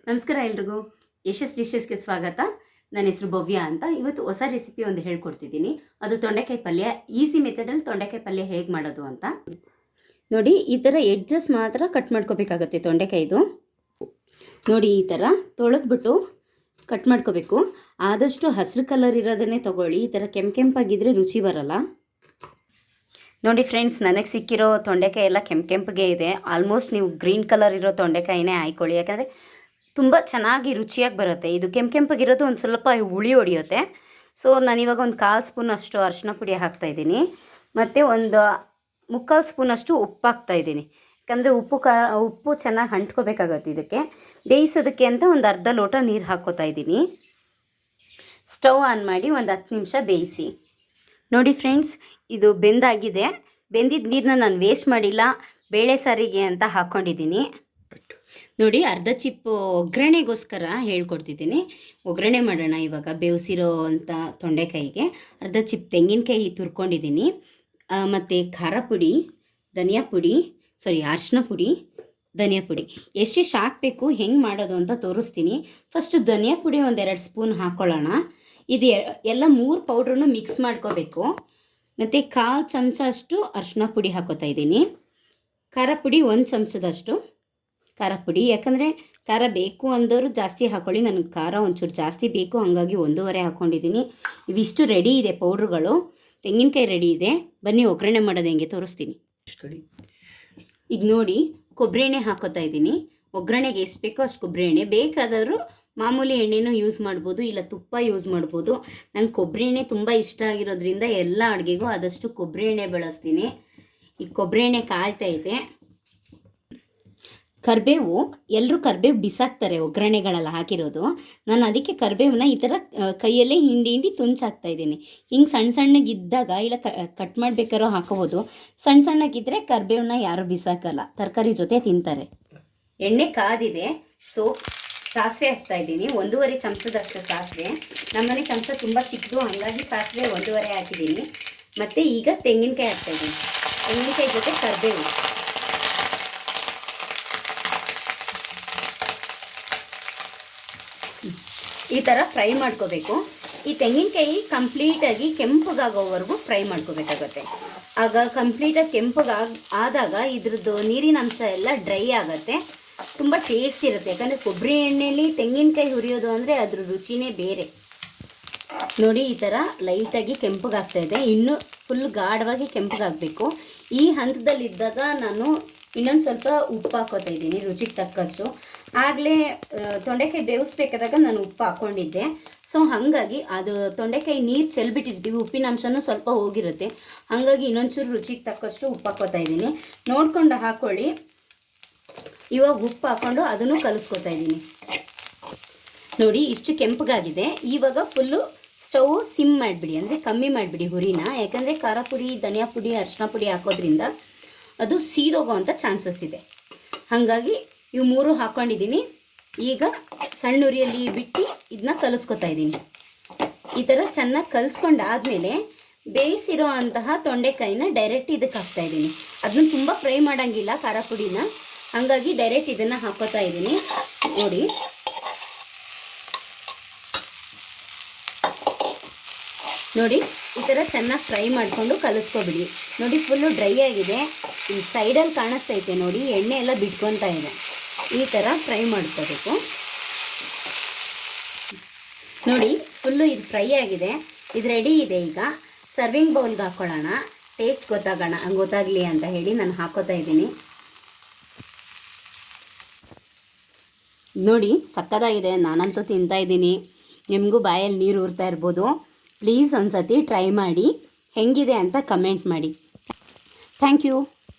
ನಮಸ್ಕಾರ ಎಲ್ರಿಗೂ. ಯಶಸ್ ಡಿಶಸ್ಗೆ ಸ್ವಾಗತ. ನನ್ನ ಹೆಸರು ಭವ್ಯ ಅಂತ. ಇವತ್ತು ಹೊಸ ರೆಸಿಪಿ ಒಂದು ಹೇಳ್ಕೊಡ್ತಿದ್ದೀನಿ. ಅದು ತೊಂಡೆಕಾಯಿ ಪಲ್ಯ. ಈಸಿ ಮೆಥಡಲ್ಲಿ ತೊಂಡೆಕಾಯಿ ಪಲ್ಯ ಹೇಗೆ ಮಾಡೋದು ಅಂತ ನೋಡಿ. ಈ ಥರ ಎಡ್ಜಸ್ ಮಾತ್ರ ಕಟ್ ಮಾಡ್ಕೋಬೇಕಾಗತ್ತೆ ತೊಂಡೆಕಾಯಿದು. ನೋಡಿ, ಈ ಥರ ತೊಳೆದ್ಬಿಟ್ಟು ಕಟ್ ಮಾಡ್ಕೋಬೇಕು. ಆದಷ್ಟು ಹಸಿರು ಕಲರ್ ಇರೋದನ್ನೇ ತೊಗೊಳ್ಳಿ. ಈ ಥರ ಕೆಂಪಾಗಿದ್ದರೆ ರುಚಿ ಬರಲ್ಲ. ನೋಡಿ ಫ್ರೆಂಡ್ಸ್, ನನಗೆ ಸಿಕ್ಕಿರೋ ತೊಂಡೆಕಾಯಿ ಎಲ್ಲ ಕೆಂಪಗೆ ಇದೆ. ಆಲ್ಮೋಸ್ಟ್ ನೀವು ಗ್ರೀನ್ ಕಲರ್ ಇರೋ ತೊಂಡೆಕಾಯಿನೇ ಆಯ್ಕೊಳ್ಳಿ, ಯಾಕಂದರೆ ತುಂಬ ಚೆನ್ನಾಗಿ ರುಚಿಯಾಗಿ ಬರುತ್ತೆ. ಇದು ಕೆಂಪಗಿರೋದು ಒಂದು ಸ್ವಲ್ಪ ಹುಳಿ ಹೊಡಿಯುತ್ತೆ. ಸೊ ನಾನಿವಾಗ ಒಂದು 1/4 ಸ್ಪೂನ್ ಅಷ್ಟು ಅರಿಶಿನ ಪುಡಿ ಹಾಕ್ತಾಯಿದ್ದೀನಿ. ಮತ್ತು ಒಂದು 3/4 ಸ್ಪೂನ್ ಅಷ್ಟು ಉಪ್ಪು ಹಾಕ್ತಾಯಿದ್ದೀನಿ. ಯಾಕಂದರೆ ಉಪ್ಪು ಚೆನ್ನಾಗಿ ಅಂಟ್ಕೋಬೇಕಾಗತ್ತೆ. ಇದಕ್ಕೆ ಬೇಯಿಸೋದಕ್ಕೆ ಅಂತ ಒಂದು ಅರ್ಧ ಲೋಟ ನೀರು ಹಾಕ್ಕೋತಾ ಇದ್ದೀನಿ. ಸ್ಟವ್ ಆನ್ ಮಾಡಿ ಒಂದು 10 ನಿಮಿಷ ಬೇಯಿಸಿ. ನೋಡಿ ಫ್ರೆಂಡ್ಸ್, ಇದು ಬೆಂದಾಗಿದೆ. ಬೆಂದಿದ್ದ ನೀರನ್ನ ನಾನು ವೇಸ್ಟ್ ಮಾಡಿಲ್ಲ, ಬೇಳೆ ಸಾರಿಗೆ ಅಂತ ಹಾಕ್ಕೊಂಡಿದ್ದೀನಿ. ನೋಡಿ, ಅರ್ಧ ಚಿಪ್ ಒಗ್ಗರಣೆಗೋಸ್ಕರ ಹೇಳ್ಕೊಡ್ತಿದ್ದೀನಿ. ಒಗ್ಗರಣೆ ಮಾಡೋಣ ಇವಾಗ. ಬೇಯಿಸಿರೋ ಅಂಥ ತೊಂಡೆಕಾಯಿಗೆ ಅರ್ಧ ಚಿಪ್ ತೆಂಗಿನಕಾಯಿ ತುರ್ಕೊಂಡಿದ್ದೀನಿ. ಮತ್ತು ಖಾರ ಪುಡಿ, ಅರಿಶಿನ ಪುಡಿ, ಧನಿಯಾ ಪುಡಿ ಎಷ್ಟೆಷ್ಟು ಹಾಕಬೇಕು, ಹೆಂಗೆ ಮಾಡೋದು ಅಂತ ತೋರಿಸ್ತೀನಿ. ಫಸ್ಟು ಧನಿಯಾ ಪುಡಿ ಒಂದು 2 ಸ್ಪೂನ್ ಹಾಕ್ಕೊಳ್ಳೋಣ. ಇದು ಎಲ್ಲ 3 ಪೌಡ್ರನ್ನು ಮಿಕ್ಸ್ ಮಾಡ್ಕೋಬೇಕು. ಮತ್ತು 1/4 ಚಮಚ ಅಷ್ಟು ಅರಿಶಿನ ಪುಡಿ ಹಾಕೋತಾ ಇದ್ದೀನಿ. ಖಾರ ಪುಡಿ 1 ಚಮಚದಷ್ಟು ಖಾರ ಪುಡಿ. ಯಾಕಂದರೆ ಖಾರ ಬೇಕು ಅಂದವರು ಜಾಸ್ತಿ ಹಾಕ್ಕೊಳ್ಳಿ. ನನಗೆ ಖಾರ ಒಂಚೂರು ಜಾಸ್ತಿ ಬೇಕು, ಹಾಗಾಗಿ 1.5 ಹಾಕ್ಕೊಂಡಿದ್ದೀನಿ. ಇವಿಷ್ಟು ರೆಡಿ ಇದೆ ಪೌಡ್ರುಗಳು. ತೆಂಗಿನಕಾಯಿ ರೆಡಿ ಇದೆ. ಬನ್ನಿ ಒಗ್ಗರಣೆ ಮಾಡೋದು ಹೆಂಗೆ ತೋರಿಸ್ತೀನಿ. ಈಗ ನೋಡಿ, ಕೊಬ್ಬರಿ ಎಣ್ಣೆ ಹಾಕೋತಾ ಇದ್ದೀನಿ. ಒಗ್ಗರಣೆಗೆ ಎಷ್ಟು ಬೇಕೋ ಅಷ್ಟು ಕೊಬ್ಬರಿ ಎಣ್ಣೆ. ಬೇಕಾದವರು ಮಾಮೂಲಿ ಎಣ್ಣೆನೂ ಯೂಸ್ ಮಾಡ್ಬೋದು, ಇಲ್ಲ ತುಪ್ಪ ಯೂಸ್ ಮಾಡ್ಬೋದು. ನಂಗೆ ಕೊಬ್ಬರಿ ಎಣ್ಣೆ ತುಂಬ ಇಷ್ಟ ಆಗಿರೋದ್ರಿಂದ ಎಲ್ಲ ಅಡುಗೆಗೂ ಆದಷ್ಟು ಕೊಬ್ಬರಿ ಎಣ್ಣೆ ಬಳಸ್ತೀನಿ. ಈ ಕೊಬ್ಬರಿ ಎಣ್ಣೆ ಕಾಯ್ತಾ ಇದೆ. ಕರಿಬೇವು, ಎಲ್ಲರೂ ಕರಿಬೇವು ಬಿಸಾಕ್ತಾರೆ ಒಗ್ಗರಣೆಗಳೆಲ್ಲ ಹಾಕಿರೋದು. ನಾನು ಅದಕ್ಕೆ ಕರಿಬೇವನ್ನ ಈ ಥರ ಕೈಯಲ್ಲೇ ಹಿಂಡಿ ತುಂಚಾಕ್ತಾ ಇದ್ದೀನಿ. ಹಿಂಗೆ ಸಣ್ಣಗಿದ್ದಾಗ ಇಲ್ಲ ಕಟ್ ಮಾಡಬೇಕಾರೋ ಹಾಕೋಬೋದು. ಸಣ್ಣಗಿದ್ದರೆ ಕರಿಬೇವನ್ನ ಯಾರೂ ಬಿಸಾಕಲ್ಲ, ತರಕಾರಿ ಜೊತೆ ತಿಂತಾರೆ. ಎಣ್ಣೆ ಕಾದಿದೆ. ಸೊ ಸಾಸಿವೆ ಹಾಕ್ತಾ ಇದ್ದೀನಿ. 1.5 ಚಮಚದಷ್ಟು ಸಾಸಿವೆ. ನಮ್ಮನೆ ಚಮಚ ತುಂಬ ಚಿಕ್ಕದು, ಹಾಗಾಗಿ ಸಾಸಿವೆ 1.5 ಹಾಕಿದ್ದೀನಿ. ಮತ್ತು ಈಗ ತೆಂಗಿನಕಾಯಿ ಹಾಕ್ತಾಯಿದ್ದೀನಿ. ತೆಂಗಿನಕಾಯಿ ಜೊತೆ ಕರಿಬೇವು. ಈ ಥರ ಫ್ರೈ ಮಾಡ್ಕೋಬೇಕು. ಈ ತೆಂಗಿನಕಾಯಿ ಕಂಪ್ಲೀಟಾಗಿ ಕೆಂಪಗಾಗೋವರೆಗೂ ಫ್ರೈ ಮಾಡ್ಕೋಬೇಕಾಗತ್ತೆ. ಆಗ ಕಂಪ್ಲೀಟಾಗಿ ಆದಾಗ ಇದ್ರದ್ದು ನೀರಿನ ಅಂಶ ಎಲ್ಲ ಡ್ರೈ ಆಗುತ್ತೆ. ತುಂಬ ಟೇಸ್ಟ್ ಇರುತ್ತೆ. ಯಾಕಂದರೆ ಕೊಬ್ಬರಿ ಎಣ್ಣೆಯಲ್ಲಿ ತೆಂಗಿನಕಾಯಿ ಹುರಿಯೋದು ಅಂದರೆ ಅದ್ರ ರುಚಿನೇ ಬೇರೆ. ನೋಡಿ, ಈ ಥರ ಲೈಟಾಗಿ ಕೆಂಪಗಾಗ್ತಾಯಿದೆ. ಇನ್ನೂ ಫುಲ್ ಗಾಢವಾಗಿ ಕೆಂಪಗಾಗಬೇಕು. ಈ ಹಂತದಲ್ಲಿದ್ದಾಗ ನಾನು ಇನ್ನೊಂದು ಸ್ವಲ್ಪ ಉಪ್ಪು ಹಾಕೋತಾ ಇದ್ದೀನಿ, ರುಚಿಗೆ ತಕ್ಕಷ್ಟು. ಆಗಲೇ ತೊಂಡೆಕಾಯಿ ಬೇಯಿಸ್ಬೇಕಾದಾಗ ನಾನು ಉಪ್ಪು ಹಾಕ್ಕೊಂಡಿದ್ದೆ. ಸೊ ಹಾಗಾಗಿ ಅದು ತೊಂಡೆಕಾಯಿ ನೀರು ಚೆಲ್ಬಿಟ್ಟಿರ್ತೀವಿ, ಉಪ್ಪಿನ ಅಂಶನೂ ಸ್ವಲ್ಪ ಹೋಗಿರುತ್ತೆ. ಹಾಗಾಗಿ ಇನ್ನೊಂಚೂರು ರುಚಿಗೆ ತಕ್ಕಷ್ಟು ಉಪ್ಪು ಹಾಕ್ಕೋತಾ ಇದ್ದೀನಿ. ನೋಡಿಕೊಂಡು ಹಾಕ್ಕೊಳ್ಳಿ. ಇವಾಗ ಉಪ್ಪು ಹಾಕ್ಕೊಂಡು ಅದನ್ನು ಕಲಿಸ್ಕೊತಾ ಇದ್ದೀನಿ. ನೋಡಿ, ಇಷ್ಟು ಕೆಂಪಗಾಗಿದೆ. ಇವಾಗ ಫುಲ್ಲು ಸ್ಟವ್ ಸಿಮ್ ಮಾಡಿಬಿಡಿ, ಅಂದರೆ ಕಮ್ಮಿ ಮಾಡಿಬಿಡಿ ಹುರಿನ. ಯಾಕಂದರೆ ಖಾರ ಪುಡಿ, ಧನಿಯಾ ಪುಡಿ, ಅರಿಶಿನ ಪುಡಿ ಹಾಕೋದ್ರಿಂದ ಅದು ಸೀದೋಗೋ ಅಂಥ ಚಾನ್ಸಸ್ ಇದೆ. ಹಾಗಾಗಿ ಇವು 3 ಹಾಕ್ಕೊಂಡಿದ್ದೀನಿ. ಈಗ ಸಣ್ಣ ಉರಿಯಲ್ಲಿ ಬಿಟ್ಟು ಇದನ್ನ ಕಲಿಸ್ಕೊತಾ ಇದ್ದೀನಿ. ಈ ಥರ ಚೆನ್ನಾಗಿ ಕಲಿಸ್ಕೊಂಡಾದಮೇಲೆ ಬೇಯಿಸಿರೋ ಅಂತಹ ತೊಂಡೆಕಾಯಿನ ಡೈರೆಕ್ಟ್ ಇದಕ್ಕೆ ಹಾಕ್ತಾಯಿದ್ದೀನಿ. ಅದನ್ನ ತುಂಬ ಫ್ರೈ ಮಾಡೋಂಗಿಲ್ಲ ಖಾರ ಪುಡಿನ, ಹಾಗಾಗಿ ಡೈರೆಕ್ಟ್ ಇದನ್ನು ಹಾಕೋತಾ ಇದ್ದೀನಿ. ನೋಡಿ, ಈ ಥರ ಚೆನ್ನಾಗಿ ಫ್ರೈ ಮಾಡಿಕೊಂಡು ಕಲಿಸ್ಕೊಬಿಡಿ. ನೋಡಿ, ಫುಲ್ಲು ಡ್ರೈ ಆಗಿದೆ. ಈ ಸೈಡಲ್ಲಿ ಕಾಣಿಸ್ತೈತೆ ನೋಡಿ, ಎಣ್ಣೆ ಎಲ್ಲ ಬಿಟ್ಕೊತಾ ಇದೆ. ಈ ಥರ ಫ್ರೈ ಮಾಡ್ಕೋಬೇಕು. ನೋಡಿ, ಫುಲ್ಲು ಇದು ಫ್ರೈ ಆಗಿದೆ. ಇದು ರೆಡಿ ಇದೆ. ಈಗ ಸರ್ವಿಂಗ್ ಬೌಲ್ಗೆ ಹಾಕ್ಕೊಳ್ಳೋಣ. ಟೇಸ್ಟ್ ಗೊತ್ತಾಗಲಿ ಅಂತ ಹೇಳಿ ನಾನು ಹಾಕೋತಾ ಇದ್ದೀನಿ. ನೋಡಿ, ಸಕ್ಕತ್ತಾಗಿದೆ. ನಾನಂತೂ ತಿಂತಾಯಿದ್ದೀನಿ. ನಿಮಗೂ ಬಾಯಲ್ಲಿ ನೀರು ಊರ್ತಾ ಇರ್ಬೋದು. ಪ್ಲೀಸ್ ಒಂದು ಸತಿ ಟ್ರೈ ಮಾಡಿ, ಹೆಂಗಿದೆ ಅಂತ ಕಮೆಂಟ್ ಮಾಡಿ. Thank you.